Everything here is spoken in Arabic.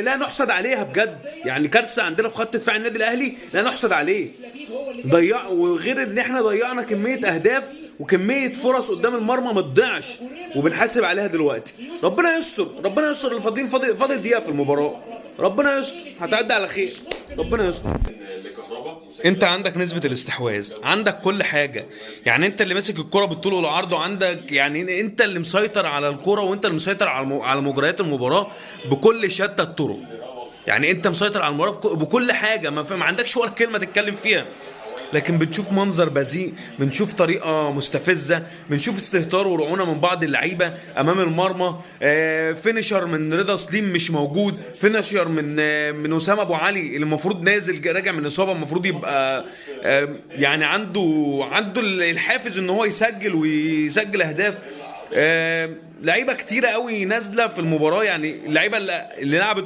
لا نحسد عليها بجد، يعني كارثه عندنا في خط دفاع النادي الاهلي لا نحسد عليه. وغير ان احنا ضيعنا كميه اهداف وكميه فرص قدام المرمى ما تضيعش وبنحاسب عليها دلوقتي. ربنا يستر، ربنا يستر. الفاضلين فاضل دقيقه في المباراه، ربنا يستر، هتعدي على خير، ربنا يستر. انت عندك نسبة الاستحواذ، عندك كل حاجة، يعني انت اللي ماسك الكرة بالطول والعرض، وعندك يعني انت اللي مسيطر على الكرة، وانت اللي مسيطر على مجريات المباراة بكل شتى الطرق. يعني انت مسيطر على المباراة بكل حاجة، ما عندكش ولا كلمة تتكلم فيها. لكن بنشوف منظر بذيء، بنشوف طريقه مستفزه، بنشوف استهتار ورعونه من بعض اللعيبه امام المرمى. فينيشر من رضا سليم مش موجود، فينيشر من اسامه ابو علي اللي المفروض نازل راجع من اصابه، المفروض يبقى يعني عنده الحافز ان هو يسجل ويسجل اهداف. لعيبه كتيره قوي نازله في المباراه، يعني اللعيبه اللي لعبت